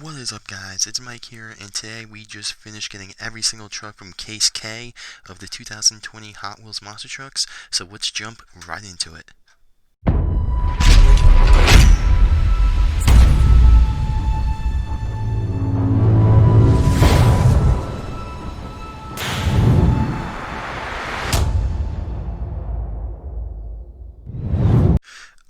What is up, guys? It's Mike here, and today we just finished getting every single truck from Case K of the 2020 Hot Wheels Monster Trucks, so let's jump right into it.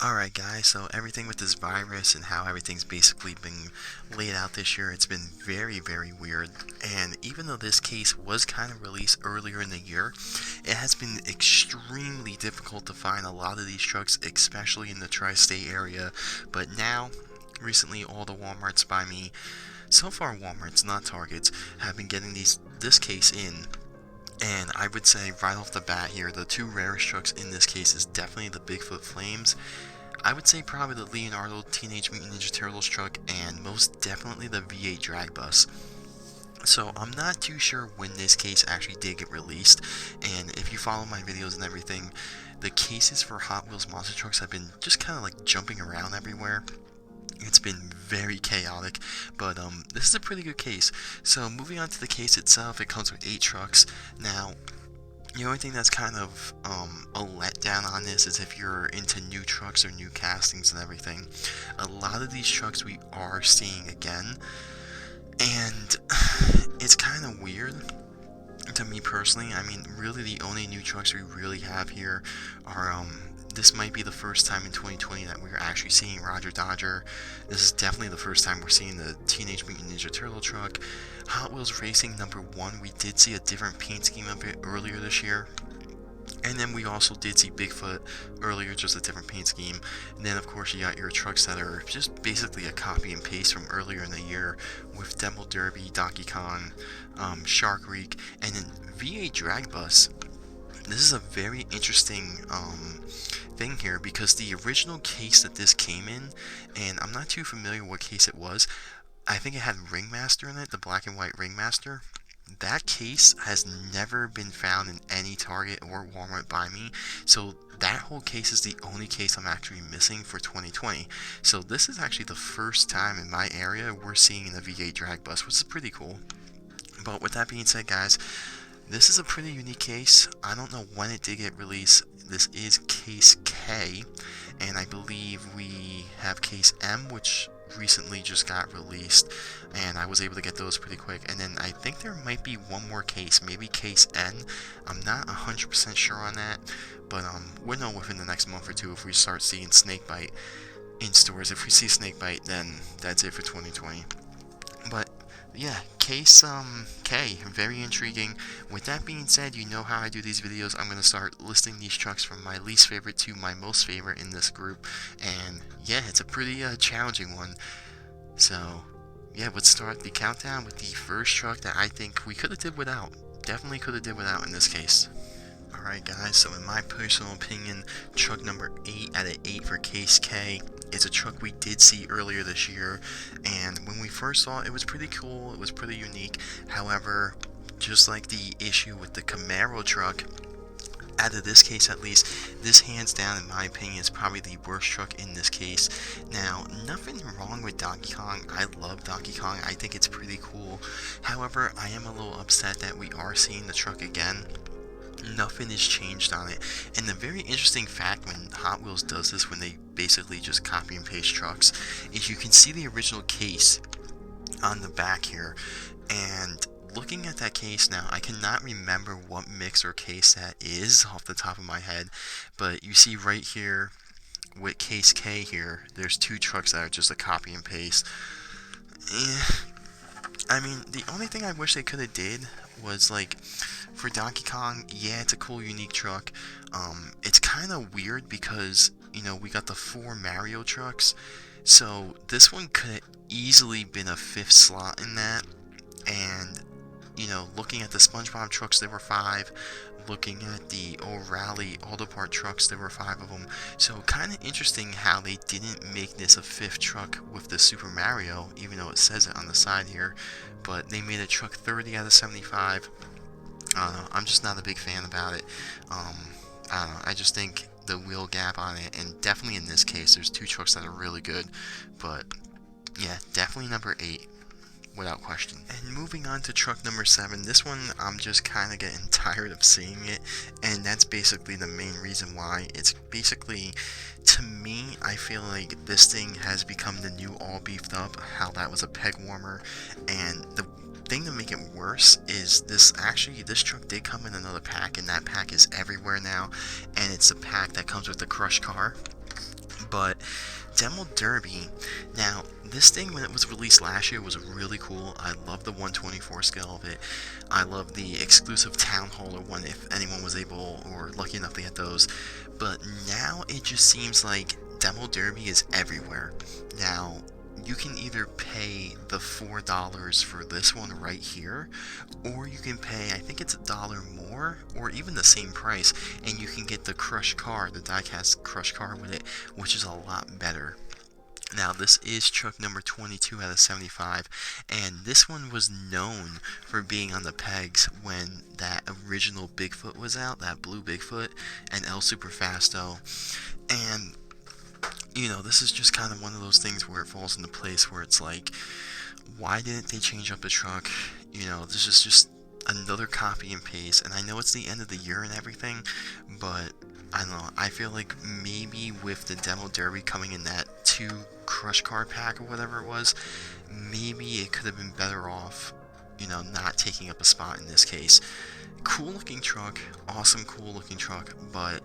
Alright guys, so everything with this virus and how everything's basically been laid out this year, it's been very weird. And even though this case was kind of released earlier in the year, it has been extremely difficult to find a lot of these trucks, especially in the tri-state area. But now, recently all the Walmarts by me, so far Walmarts, not Targets, have been getting this case in. And I would say right off the bat here, the two rarest trucks in this case is definitely the Bigfoot Flames. I would say probably the Leonardo Teenage Mutant Ninja Turtles truck, and most definitely the V8 drag bus. So I'm not too sure when this case actually did get released, and if you follow my videos and everything, the cases for Hot Wheels monster trucks have been just kind of like jumping around everywhere. It's been very chaotic, but this is a pretty good case. So moving on to the case itself, it comes with 8 trucks. Now, the only thing that's kind of a letdown on this is if you're into new trucks or new castings and everything. A lot of these trucks we are seeing again, and it's kind of weird to me personally. I mean, really the only new trucks we really have here are this might be the first time in 2020 that we're actually seeing Roger Dodger. This is definitely the first time we're seeing the Teenage Mutant Ninja Turtle truck. Hot Wheels Racing #1, we did see a different paint scheme of it earlier this year. And then we also did see Bigfoot earlier, just a different paint scheme. And then of course you got your trucks that are just basically a copy and paste from earlier in the year with Demo Derby, Donkey Kong, Shark Wreak, and then V8 Drag Bus. This is a very interesting thing here because the original case that this came in, and I'm not too familiar what case it was, I think it had Ringmaster in it, the black and white Ringmaster. That case has never been found in any Target or Walmart by me, so that whole case is the only case I'm actually missing for 2020. So this is actually the first time in my area we're seeing the V8 drag bus, which is pretty cool. But with that being said, guys, this is a pretty unique case. I don't know when it did get released. This is Case K, and I believe we have Case M, which recently just got released, and I was able to get those pretty quick. And then I think there might be one more case, maybe Case N. I'm not 100% sure on that, but we'll know within the next month or two if we start seeing Snakebite in stores. If we see Snakebite, then that's it for 2020. But yeah, case K, very intriguing. With that being said, you know how I do these videos. I'm going to start listing these trucks from my least favorite to my most favorite in this group. And yeah, it's a pretty challenging one. So yeah, let's start the countdown with the first truck that I think we could have did without. Definitely could have did without in this case. Alright guys, so in my personal opinion, truck number 8 out of 8 for Case K is a truck we did see earlier this year, and when we first saw it, it was pretty cool, it was pretty unique. However, just like the issue with the Camaro truck, out of this case at least, this hands down in my opinion is probably the worst truck in this case. Now, nothing wrong with Donkey Kong. I love Donkey Kong. I think it's pretty cool. However, I am a little upset that we are seeing the truck again. Nothing is changed on it. And the very interesting fact when Hot Wheels does this, when they basically just copy and paste trucks, is you can see the original case on the back here. And looking at that case now, I cannot remember what mix or case that is off the top of my head, but you see right here with Case K here, there's 2 trucks that are just a copy and paste. I mean, the only thing I wish they could have did was, like, for Donkey Kong, yeah, it's a cool, unique truck. It's kind of weird because, you know, we got the 4 Mario trucks, so this one could have easily been a 5th slot in that. And, you know, looking at the SpongeBob trucks, there were 5. Looking at the O'Reilly Auto Part trucks, there were 5 of them. So kind of interesting how they didn't make this a 5th truck with the Super Mario, even though it says it on the side here. But they made a truck 30 out of 75. I don't know, I'm just not a big fan about it. I don't know, I just think the wheel gap on it, and definitely in this case, there's 2 trucks that are really good. But yeah, definitely number 8. without question. And moving on to truck number 7, this one I'm just kind of getting tired of seeing it, and that's basically the main reason why. It's basically, to me, I feel like this thing has become the new all beefed up, how that was a peg warmer, and the thing to make it worse is this truck did come in another pack, and that pack is everywhere now, and it's the pack that comes with the crushed car. But Demo Derby, now this thing when it was released last year was really cool. I love the 124 scale of it. I love the exclusive Town Hauler one if anyone was able or lucky enough to get those. But now it just seems like Demo Derby is everywhere. Now you can either pay the $4 for this one right here, or you can pay, I think it's $1 more, or even the same price, and you can get the crushed car, the diecast crushed car with it, which is a lot better. Now, this is truck number 22 out of 75, and this one was known for being on the pegs when that original Bigfoot was out, that blue Bigfoot, and El Superfasto, and this is just kind of one of those things where it falls into place where it's like, why didn't they change up the truck? This is just another copy and paste, and I know it's the end of the year and everything, but I don't know, I feel like maybe with the Demo Derby coming in that 2 crush car pack or whatever it was, maybe it could have been better off, not taking up a spot in this case. Cool looking truck, awesome cool looking truck, but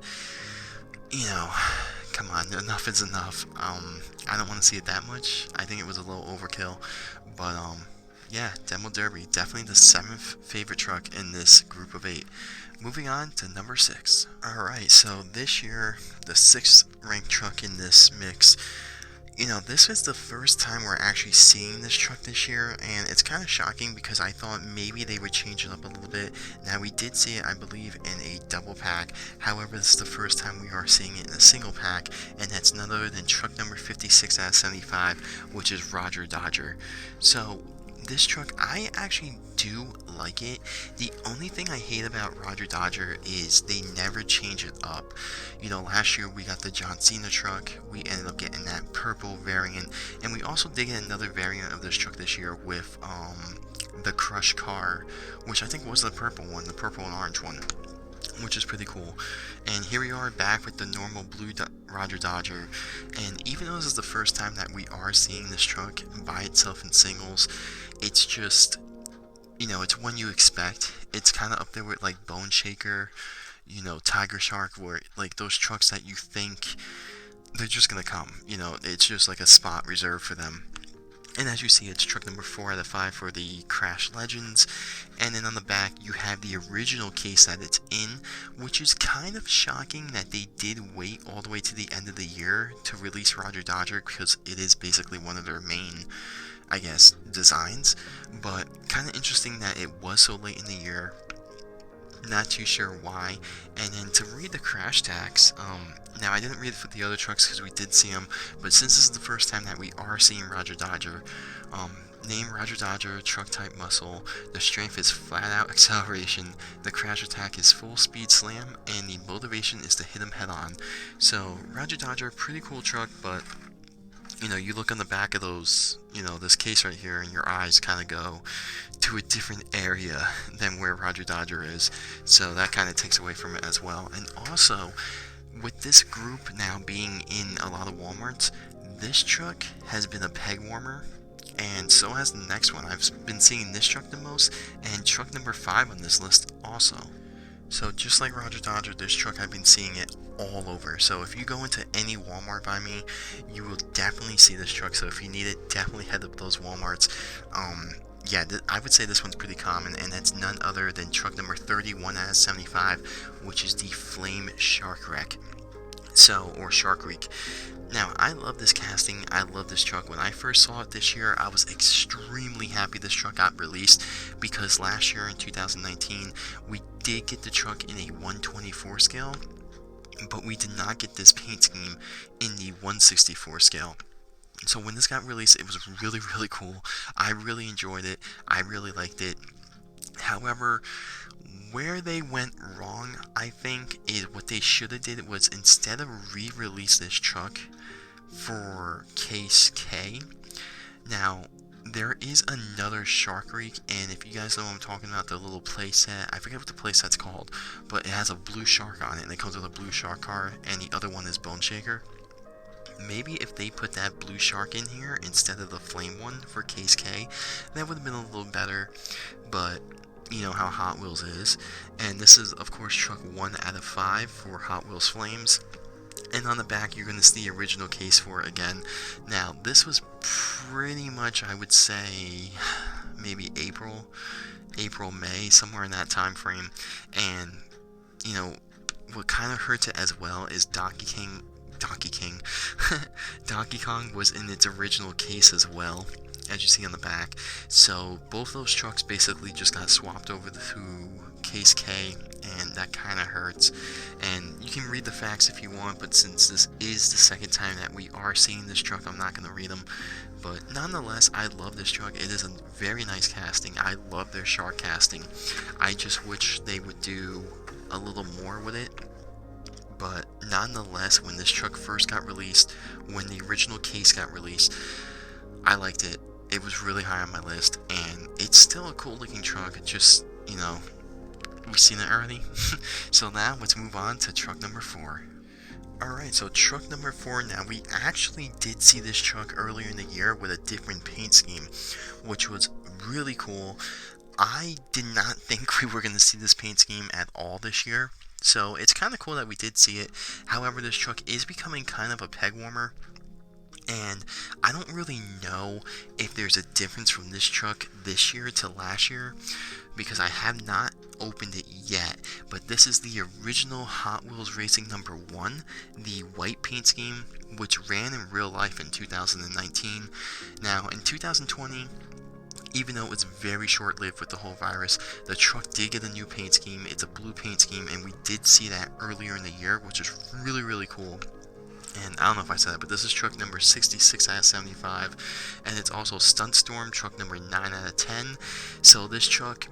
come on, enough is enough. I don't want to see it that much. I think it was a little overkill, but yeah, Demo Derby, definitely the 7th favorite truck in this group of 8. Moving on to number 6. Alright, so this year, the 6th ranked truck in this mix, this is the first time we're actually seeing this truck this year, and it's kind of shocking because I thought maybe they would change it up a little bit. Now, we did see it, I believe, in a double pack. However, this is the first time we are seeing it in a single pack, and that's none other than truck number 56 out of 75, which is Roger Dodger. So, this truck, I actually do like it. The only thing I hate about Roger Dodger is they never change it up. Last year we got the John Cena truck, we ended up getting that purple variant, and we also did get another variant of this truck this year with the crushed car, which I think was the purple one, the purple and orange one, which is pretty cool. And here we are back with the normal blue Roger Dodger, and even though this is the first time that we are seeing this truck by itself in singles, it's just, it's one you expect. It's kind of up there with like Bone Shaker, Tiger Shark, where like those trucks that you think they're just gonna come, it's just like a spot reserved for them. And as you see, it's truck number 4 out of 5 for the Crash Legends. And then on the back, you have the original case that it's in, which is kind of shocking that they did wait all the way to the end of the year to release Roger Dodger, because it is basically one of their main, I guess, designs. But kind of interesting that it was so late in the year. Not too sure why. And then to read the crash tags, now I didn't read it for the other trucks because we did see them, but since this is the first time that we are seeing Roger Dodger, name Roger Dodger, truck type muscle, the strength is flat out acceleration, the crash attack is full speed slam, and the motivation is to hit him head on. So Roger Dodger, pretty cool truck, but you look on the back of those, this case right here, and your eyes kind of go to a different area than where Roger Dodger is. So that kind of takes away from it as well. And also, with this group now being in a lot of Walmarts, this truck has been a peg warmer, and so has the next one. I've been seeing this truck the most, and truck number 5 on this list also. So just like Roger Dodger, this truck, I've been seeing it all over. So if you go into any Walmart by me, you will definitely see this truck. So if you need it, definitely head up those Walmarts. Yeah, I would say this one's pretty common, and that's none other than truck number 31 out of 75, which is the Flame Shark Wreck. Or Shark Wreak. Now, I love this casting, I love this truck. When I first saw it this year, I was extremely happy this truck got released, because last year in 2019, we did get the truck in a 124 scale, but we did not get this paint scheme in the 164 scale. So when this got released, it was really, really cool. I really enjoyed it. I really liked it. However, where they went wrong, I think, is what they should have did was, instead of re-release this truck for Case K. Now, There is another Shark Wreak, and if you guys know what I'm talking about, the little playset, I forget what the playset's called, but it has a blue shark on it, and it comes with a blue shark card, and the other one is Bone Shaker. Maybe if they put that blue shark in here instead of the flame one for Case K, that would have been a little better, but you know how Hot Wheels is. And this is, of course, truck 1 out of 5 for Hot Wheels Flames. And on the back, you're going to see the original case for it again. Now, this was pretty much, I would say, maybe April, May, somewhere in that time frame. And, you know, what kind of hurts it as well is Donkey Kong was in its original case as well, as you see on the back. So both those trucks basically just got swapped over to Case K, and that kind of hurts. And you can read the facts if you want, but since this is the second time that we are seeing this truck, I'm not going to read them. But nonetheless, I love this truck. It is a very nice casting. I love their shark casting. I just wish they would do a little more with it. But nonetheless, when this truck first got released, when the original case got released, I liked it. It was really high on my list, and it's still a cool looking truck. It just, you know, we've seen it already. So now let's move on to truck number 4. Alright, so truck number 4, now we actually did see this truck earlier in the year with a different paint scheme, which was really cool. I did not think we were going to see this paint scheme at all this year. So it's kind of cool that we did see it. However, this truck is becoming kind of a peg warmer, and I don't really know if there's a difference from this truck this year to last year, because I have not opened it yet. But this is the original Hot Wheels Racing number 1, the white paint scheme, which ran in real life in 2019. Now, in 2020, even though it was very short-lived with the whole virus, the truck did get a new paint scheme. It's a blue paint scheme, and we did see that earlier in the year, which is really, really cool. And I don't know if I said that, but this is truck number 66 out of 75, and it's also Stunt Storm, truck number 9 out of 10. So this truck,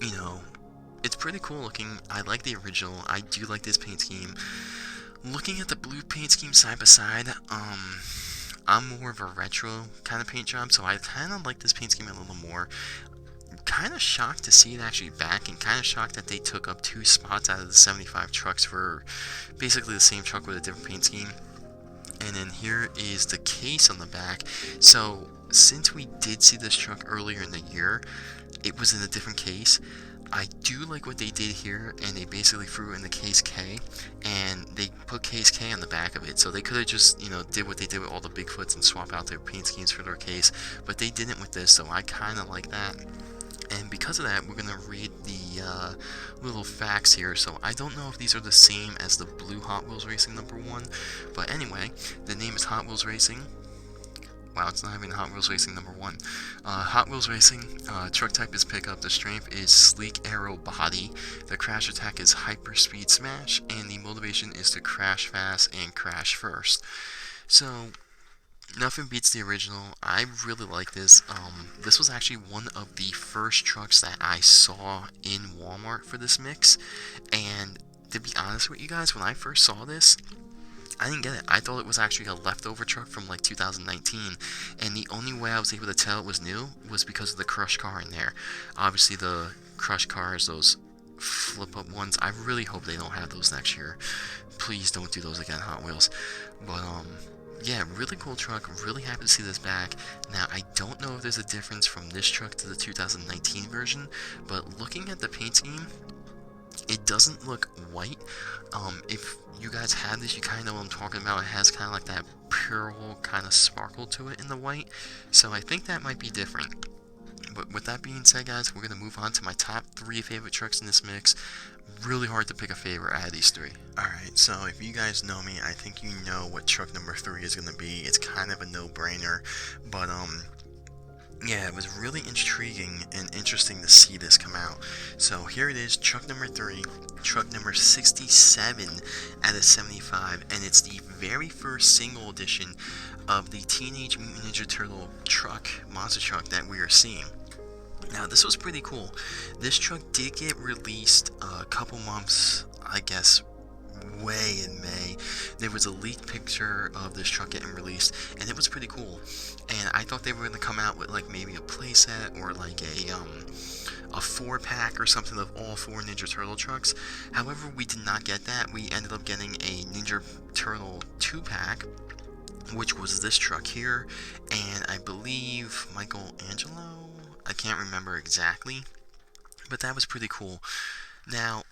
you know, it's pretty cool looking. I like the original. I do like this paint scheme. Looking at the blue paint scheme side by side, I'm more of a retro kind of paint job, so I kind of like this paint scheme a little more. Kind of shocked to see it actually back, and kind of shocked that they took up 2 spots out of the 75 trucks for basically the same truck with a different paint scheme. And then here is the case on the back. So since we did see this truck earlier in the year, it was in a different case. I do like what they did here, and they basically threw in the Case K, and they put Case K on the back of it. So they could have just, you know, did what they did with all the Bigfoots and swap out their paint schemes for their case, but they didn't with this, so I kind of like that. And because of that, we're going to read the little facts here. So I don't know if these are the same as the blue Hot Wheels Racing number 1, but anyway, the name is Hot Wheels Racing. Wow, it's not even Hot Wheels Racing number 1. Hot Wheels Racing, truck type is pickup, the strength is sleek aero body, the crash attack is hyper speed smash, and the motivation is to crash fast and crash first. So, nothing beats the original. I really like this. This was actually one of the first trucks that I saw in Walmart for this mix, and to be honest with you guys, when I first saw this, I didn't get it. I thought it was actually a leftover truck from like 2019, and the only way I was able to tell it was new was because of the crushed car in there. Obviously, the crushed cars, those flip-up ones, I really hope they don't have those next year. Please don't do those again, Hot Wheels. But, yeah, really cool truck. Really happy to see this back. Now, I don't know if there's a difference from this truck to the 2019 version, but looking at the paint scheme, it doesn't look white. If you guys have this, you kind of know what I'm talking about. It has kind of like that pearl kind of sparkle to it in the white, so I think that might be different. But with that being said, guys, we're going to move on to my top 3 favorite trucks in this mix. Really hard to pick a favorite out of these 3. Alright, so if you guys know me, I think you know what truck number 3 is going to be. It's kind of a no-brainer, but yeah, it was really intriguing and interesting to see this come out. So here it is, truck number 3, truck number 67 out of 75, and it's the very first single edition of the Teenage Mutant Ninja Turtle truck, monster truck, that we are seeing. Now, this was pretty cool. This truck did get released a couple months, I guess, way in May, there was a leaked picture of this truck getting released, and it was pretty cool. And I thought they were going to come out with like maybe a playset or like a 4-pack or something of all 4 Ninja Turtle trucks. However, we did not get that. We ended up getting a Ninja Turtle 2-pack, which was this truck here, and I believe Michelangelo? I can't remember exactly, but that was pretty cool. Now,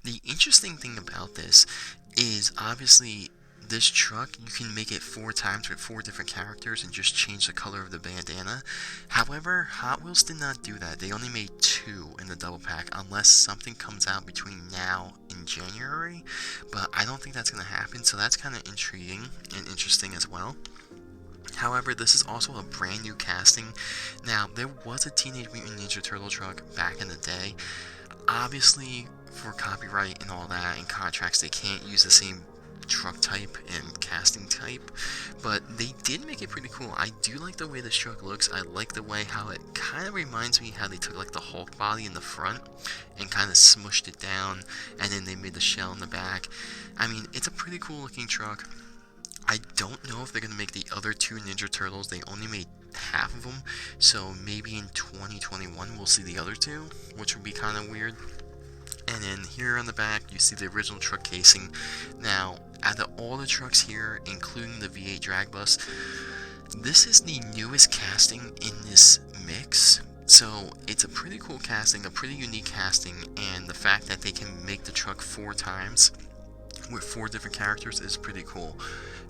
the interesting thing about this is obviously this truck, you can make it 4 times with 4 different characters and just change the color of the bandana. However, Hot Wheels did not do that. They only made 2 in the double pack unless something comes out between now and January, but I don't think that's going to happen, so that's kind of intriguing and interesting as well. However, this is also a brand new casting. Now, there was a Teenage Mutant Ninja Turtle truck back in the day. Obviously, for copyright and all that and contracts, they can't use the same truck type and casting type, but they did make it pretty cool. I do like the way this truck looks. I like the way how it kind of reminds me how they took like the Hulk body in the front and kind of smushed it down, and then they made the shell in the back. I mean, it's a pretty cool looking truck. I don't know if they're going to make the other 2 Ninja Turtles. They only made half of them, so maybe in 2021 we'll see the other 2, which would be kind of weird. And then here on the back, you see the original truck casing. Now, out of all the trucks here, including the V8 drag bus, this is the newest casting in this mix. So it's a pretty cool casting, a pretty unique casting, and the fact that they can make the truck 4 times with 4 different characters is pretty cool.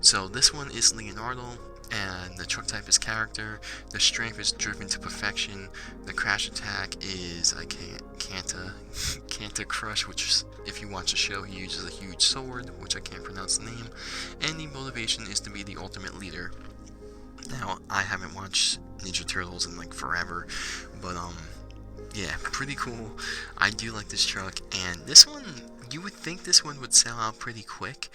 So this one is Leonardo, and the truck type is character. The strength is driven to perfection. The crash attack is Canta Crush, which is, if you watch the show, he uses a huge sword, which I can't pronounce the name. And the motivation is to be the ultimate leader. Now, I haven't watched Ninja Turtles in like forever, but yeah, pretty cool. I do like this truck, and this one, you would think this one would sell out pretty quick.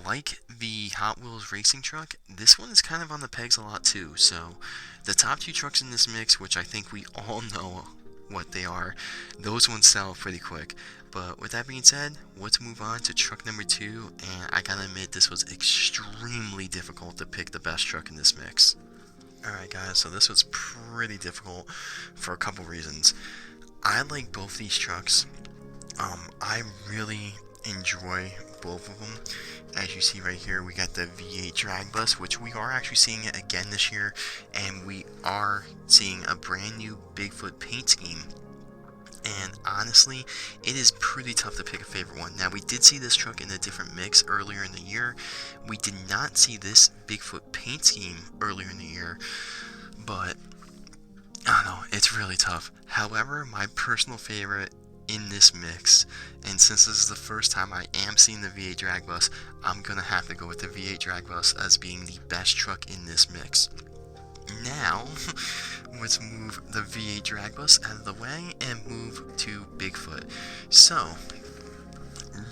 Like the Hot Wheels racing truck, this one is kind of on the pegs a lot too. So the top 2 trucks in this mix, which I think we all know what they are, those ones sell pretty quick. But with that being said, let's move on to truck number 2, and I gotta admit, this was extremely difficult to pick the best truck in this mix. Alright guys, so this was pretty difficult for a couple reasons. I like both these trucks. I really enjoy both of them. As you see right here, we got the V8 drag bus, which we are actually seeing it again this year, and we are seeing a brand new Bigfoot paint scheme. And honestly, it is pretty tough to pick a favorite one. Now, we did see this truck in a different mix earlier in the year. We did not see this Bigfoot paint scheme earlier in the year, but I don't know, it's really tough. However, my personal favorite in this mix, and since this is the first time I am seeing the V8 drag bus, I'm gonna have to go with the V8 drag bus as being the best truck in this mix. Now, let's move the V8 drag bus out of the way and move to Bigfoot. So,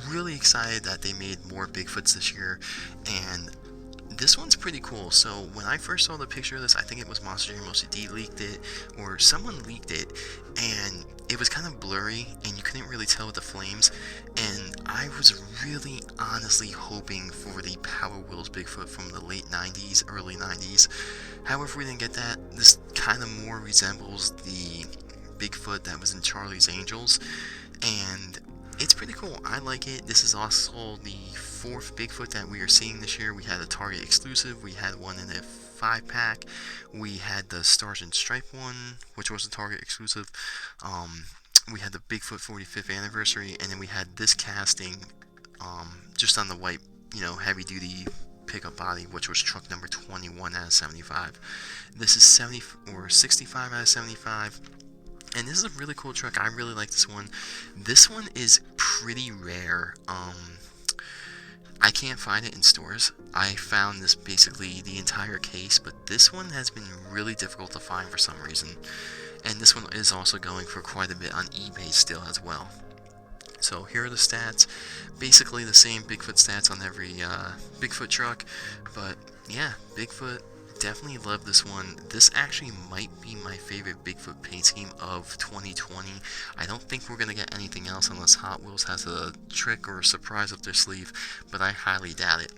really excited that they made more Bigfoots this year, and this one's pretty cool. So when I first saw the picture of this, I think it was Monster Jam OCD leaked it, or someone leaked it, and it was kind of blurry, and you couldn't really tell with the flames, and I was really honestly hoping for the Power Wheels Bigfoot from the late 90s, early 90s. However, we didn't get that. This kind of more resembles the Bigfoot that was in Charlie's Angels, and it's pretty cool. I like it. This is also the 4th Bigfoot that we are seeing this year. We had a Target exclusive. We had one in a 5-pack. We had the Stars and Stripe one, which was a Target exclusive. We had the Bigfoot 45th anniversary, and then we had this casting just on the white, heavy duty pickup body, which was truck number 21 out of 75. This is 70 or 65 out of 75. And this is a really cool truck. I really like this one. This one is pretty rare. I can't find it in stores. I found this basically the entire case, but this one has been really difficult to find for some reason. And this one is also going for quite a bit on eBay still as well. So here are the stats. Basically the same Bigfoot stats on every Bigfoot truck. But yeah, Bigfoot definitely love this one. This actually might be my favorite Bigfoot paint scheme of 2020. I don't think we're going to get anything else unless Hot Wheels has a trick or a surprise up their sleeve, but I highly doubt it.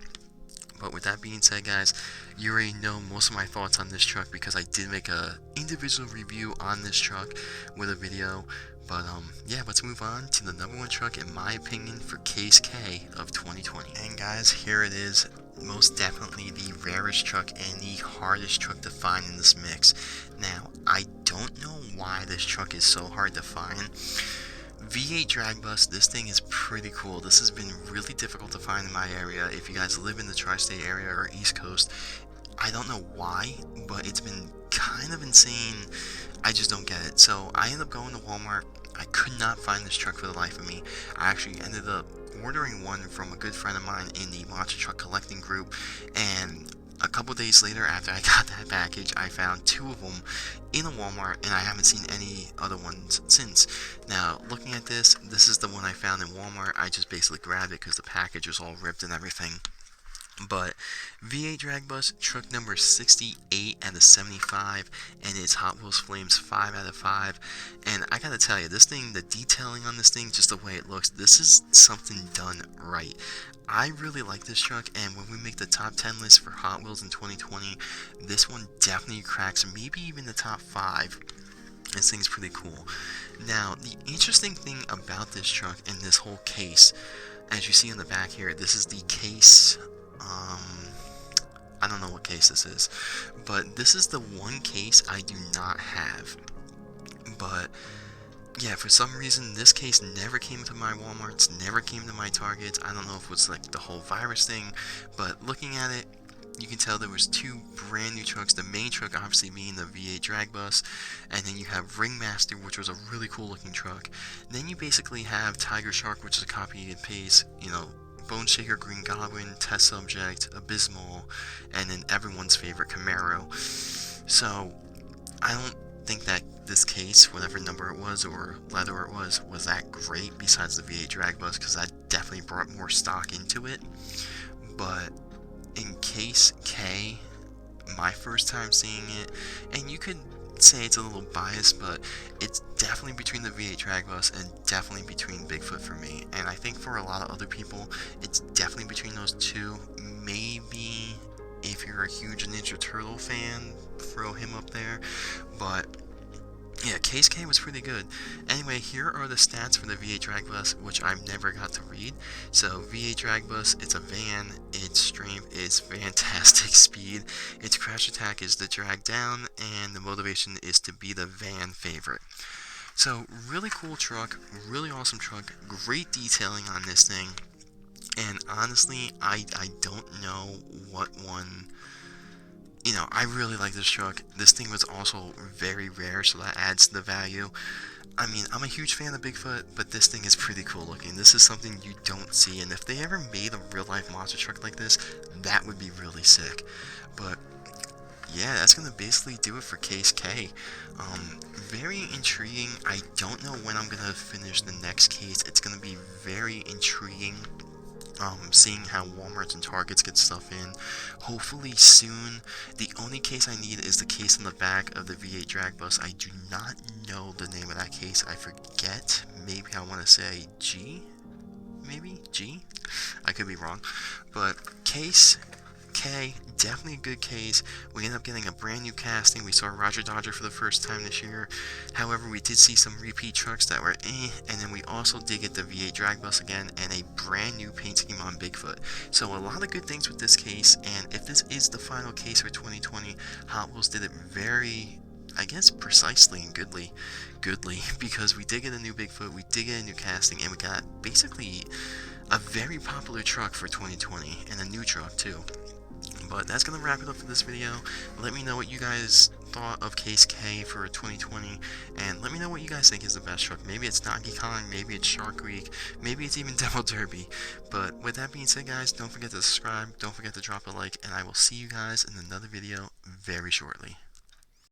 But with that being said, guys, you already know most of my thoughts on this truck because I did make a individual review on this truck with a video. But yeah, let's move on to the number one truck in my opinion for Case K of 2020. And guys, here it is. Most definitely the rarest truck and the hardest truck to find in this mix. Now, I don't know why this truck is so hard to find. V8 drag bus, this thing is pretty cool. This has been really difficult to find in my area. If you guys live in the tri-state area or East Coast, I don't know why, but it's been kind of insane. I just don't get it. So I ended up going to Walmart. I could not find this truck for the life of me. I actually ended up ordering one from a good friend of mine in the monster truck collecting group, and a couple days later, after I got that package, I found two of them in a Walmart, and I haven't seen any other ones since. Now, looking at this, this is the one I found in Walmart. I just basically grabbed it because the package was all ripped and everything. But V8 drag bus, truck number 68 out of 75, and it's Hot Wheels Flames 5 out of 5. And I gotta tell you, this thing, the detailing on this thing, just the way it looks, this is something done right. I really like this truck, and when we make the top 10 list for Hot Wheels in 2020, this one definitely cracks maybe even the top 5. This thing's pretty cool. Now, the interesting thing about this truck and this whole case, as you see in the back here, this is the case. I don't know what case this is, but this is the one case I do not have. But yeah, for some reason this case never came to my Walmarts, never came to my Targets. I don't know if it was like the whole virus thing, but looking at it, you can tell there was two brand new trucks. The main truck obviously being the V8 drag bus, and then you have Ringmaster, which was a really cool looking truck. And then you basically have Tiger Shark, which is a copy and paste, Bone Shaker, Green Goblin, Test Subject, Abysmal, and then everyone's favorite Camaro. So I don't think that this case, whatever number it was or letter it was that great besides the V8 drag bus, because that definitely brought more stock into it. But in Case K, my first time seeing it, and you could say it's a little biased, but it's definitely between the V8 drag bus and definitely between Bigfoot for me. And I think for a lot of other people, it's definitely between those two. Maybe if you're a huge Ninja Turtle fan, throw him up there. But yeah, Case K was pretty good. Anyway, here are the stats for the V8 drag bus, which I've never got to read. So V8 drag bus, it's a van, its strength is fantastic speed, its crash attack is to drag down, and the motivation is to be the van favorite. So really cool truck, really awesome truck, great detailing on this thing, and honestly, I don't know what one. I really like this truck. This thing was also very rare, so that adds to the value. I mean, I'm a huge fan of Bigfoot, but this thing is pretty cool looking. This is something you don't see, and if they ever made a real-life monster truck like this, that would be really sick. But yeah, that's going to basically do it for Case K. Very intriguing. I don't know when I'm going to finish the next case. It's going to be very intriguing. Seeing how Walmarts and Targets get stuff in. Hopefully soon. The only case I need is the case on the back of the V8 drag bus. I do not know the name of that case. I forget. Maybe I want to say G? Maybe? G? I could be wrong. But Case K, definitely a good case. We ended up getting a brand new casting. We saw Roger Dodger for the first time this year. However, we did see some repeat trucks that were and then we also did get the V8 drag bus again and a brand new paint scheme on Bigfoot. So a lot of good things with this case, and if this is the final case for 2020, Hot Wheels did it very, I guess, precisely and goodly, because we did get a new Bigfoot, we did get a new casting, and we got basically a very popular truck for 2020, and a new truck too. But that's going to wrap it up for this video. Let me know what you guys thought of Case K for 2020, and let me know what you guys think is the best truck. Maybe it's Donkey Kong, maybe it's Wreak, maybe it's even Demo Derby. But with that being said, guys, don't forget to subscribe, don't forget to drop a like, and I will see you guys in another video very shortly.